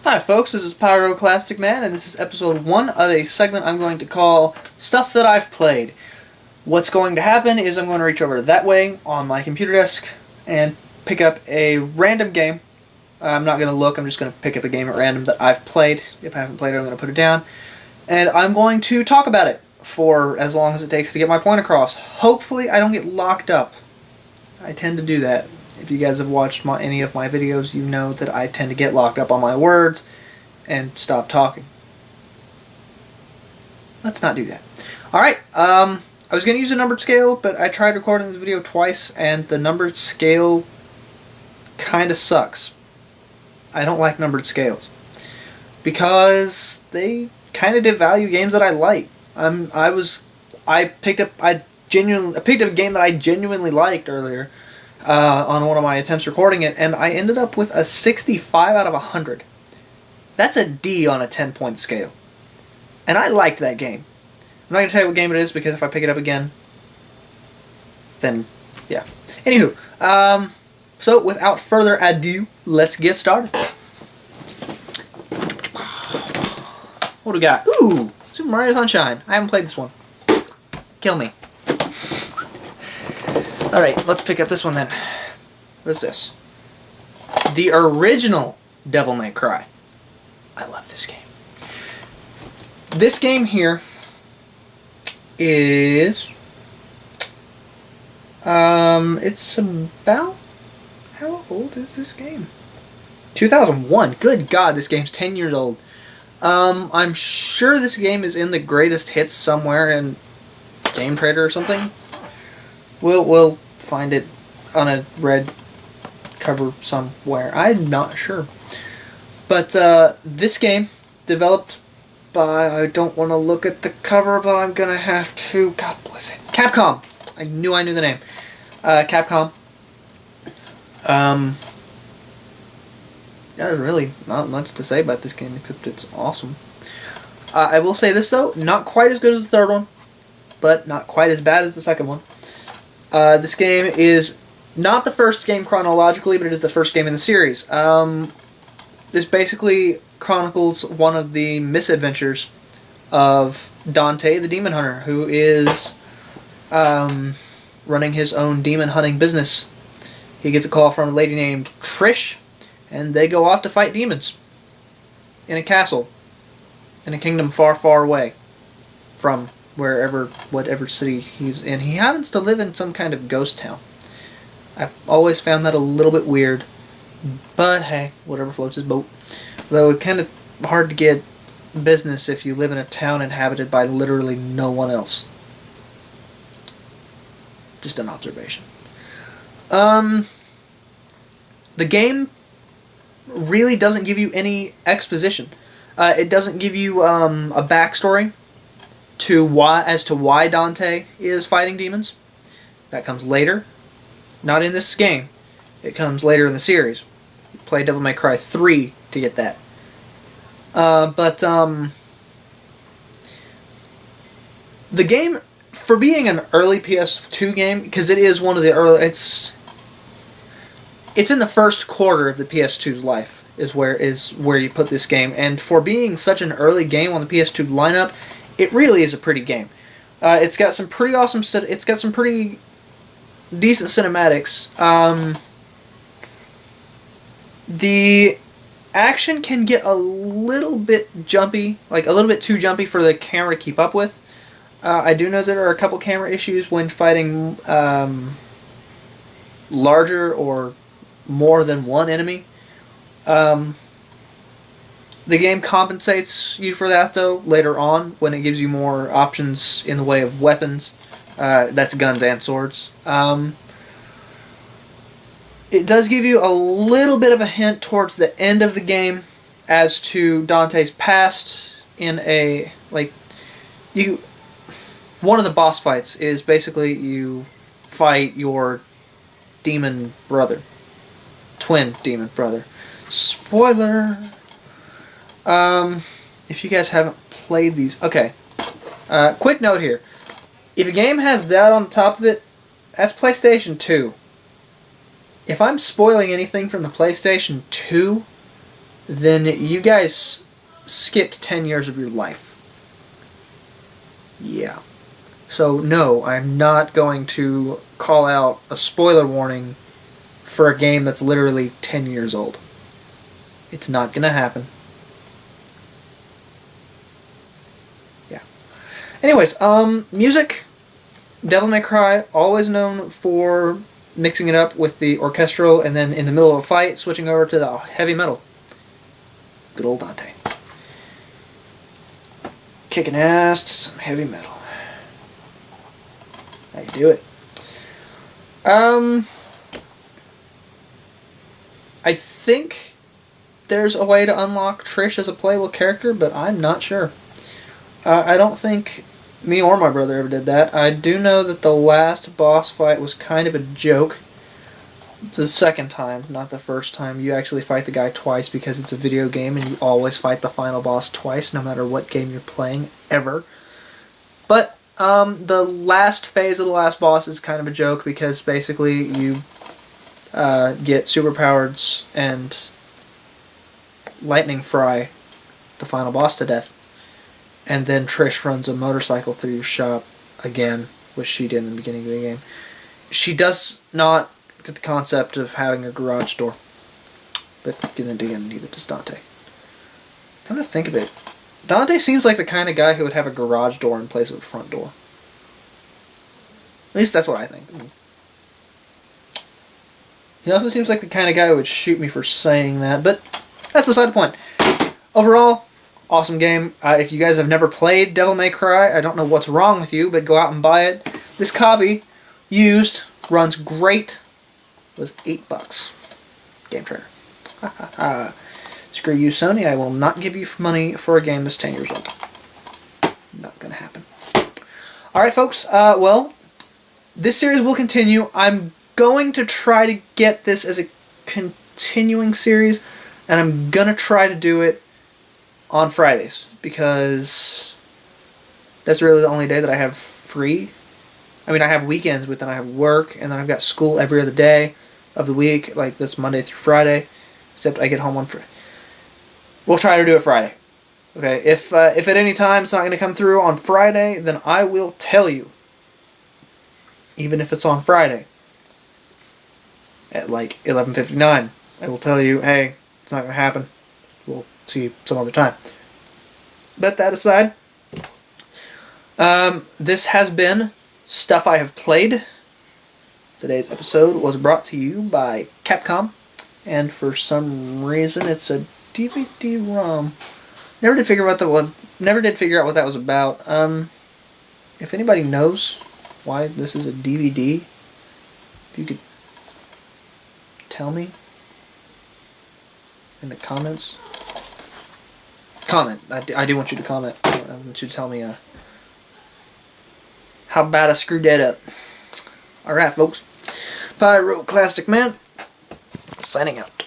Hi folks, this is Pyroclasticman, and this is episode 1 of a segment I'm going to call Stuff That I've Played. What's going to happen is I'm going to reach over that way on my computer desk and pick up a random game. I'm not going to look, I'm just going to pick up a game at random that I've played. If I haven't played it, I'm going to put it down. And I'm going to talk about it for as long as it takes to get my point across. Hopefully I don't get locked up. I tend to do that. If you guys have watched any of my videos, you know that I tend to get locked up on my words and stop talking. Let's not do that. Alright, I was going to use a numbered scale, but I tried recording this video twice, and the numbered scale kind of sucks. I don't like numbered scales. Because they kind of devalue games that I like. I picked up a game that I genuinely liked earlier. On one of my attempts recording it, and I ended up with a 65 out of 100. That's a D on a 10-point scale. And I liked that game. I'm not going to tell you what game it is, because if I pick it up again, then, yeah. Anywho, so without further ado, let's get started. What do we got? Ooh! Super Mario Sunshine. I haven't played this one. Kill me. Alright, let's pick up this one then. What's this? The original Devil May Cry. I love this game. This game here is... it's about... How old is this game? 2001. Good God, this game's 10 years old. I'm sure this game is in the greatest hits somewhere in Game Trader or something. We'll find it on a red cover somewhere. I'm not sure. But this game, developed by, I don't want to look at the cover, but I'm going to have to, God bless it, Capcom. I knew the name. Capcom. There's really not much to say about this game, except it's awesome. I will say this though, not quite as good as the third one, but not quite as bad as the second one. This game is not the first game chronologically, but it is the first game in the series. This basically chronicles one of the misadventures of Dante the Demon Hunter, who is running his own demon hunting business. He gets a call from a lady named Trish, and they go off to fight demons in a castle in a kingdom far, far away from whatever city he's in. He happens to live in some kind of ghost town. I've always found that a little bit weird, but hey, whatever floats his boat. Though it's kind of hard to get business if you live in a town inhabited by literally no one else. Just an observation. The game really doesn't give you any exposition. It doesn't give you a backstory as to why Dante is fighting demons. That comes later. Not in this game. It comes later in the series. You play Devil May Cry 3 to get that. The game, for being an early PS2 game, because it is one of the early... It's in the first quarter of the PS2's life, is where you put this game. And for being such an early game on the PS2 lineup, it really is a pretty game. It's got some pretty awesome... It's got some pretty decent cinematics. The action can get a little bit jumpy, like a little bit too jumpy for the camera to keep up with. I do know there are a couple camera issues when fighting larger or more than one enemy. The game compensates you for that, though, later on, when it gives you more options in the way of weapons. That's guns and swords. It does give you a little bit of a hint towards the end of the game as to Dante's past in a, one of the boss fights is basically you fight your demon brother. Twin demon brother. Spoiler! If you guys haven't played these... Okay. Quick note here. If a game has that on the top of it, that's PlayStation 2. If I'm spoiling anything from the PlayStation 2, then you guys skipped 10 years of your life. Yeah. So no, I'm not going to call out a spoiler warning for a game that's literally 10 years old. It's not going to happen. Yeah. Anyways, music. Devil May Cry, always known for mixing it up with the orchestral and then in the middle of a fight, switching over to the heavy metal. Good old Dante. Kicking ass to some heavy metal. How you do it. I think there's a way to unlock Trish as a playable character, but I'm not sure. I don't think me or my brother ever did that. I do know that the last boss fight was kind of a joke. The second time, not the first time. You actually fight the guy twice because it's a video game and you always fight the final boss twice, no matter what game you're playing, ever. But the last phase of the last boss is kind of a joke because basically you get superpowers and lightning fry the final boss to death. And then Trish runs a motorcycle through your shop again, which she did in the beginning of the game. She does not get the concept of having a garage door. But then again, neither does Dante. Come to think of it, Dante seems like the kind of guy who would have a garage door in place of a front door. At least that's what I think. He also seems like the kind of guy who would shoot me for saying that, but that's beside the point. Overall, awesome game. If you guys have never played Devil May Cry, I don't know what's wrong with you, but go out and buy it. This copy, used, runs great. Was $8. Game Trainer. Screw you, Sony. I will not give you money for a game that's 10 years old. Not gonna happen. Alright, folks. Well, this series will continue. I'm going to try to get this as a continuing series, and I'm gonna try to do it on Fridays, because that's really the only day that I have free. I mean, I have weekends, but then I have work, and then I've got school every other day of the week, like this Monday through Friday, except I get home on Friday. We'll try to do it Friday. Okay, if at any time it's not going to come through on Friday, then I will tell you. Even if it's on Friday at like 11:59, I will tell you, hey, it's not going to happen. We'll see you some other time. But that aside, this has been Stuff I Have Played. Today's episode was brought to you by Capcom, and for some reason it's a DVD-ROM. Never did figure out what that was about. If anybody knows why this is a DVD, if you could tell me in the comments. Comment. I do want you to comment. I want you to tell me how bad I screwed that up. Alright, folks. Pyroclasticman, signing out.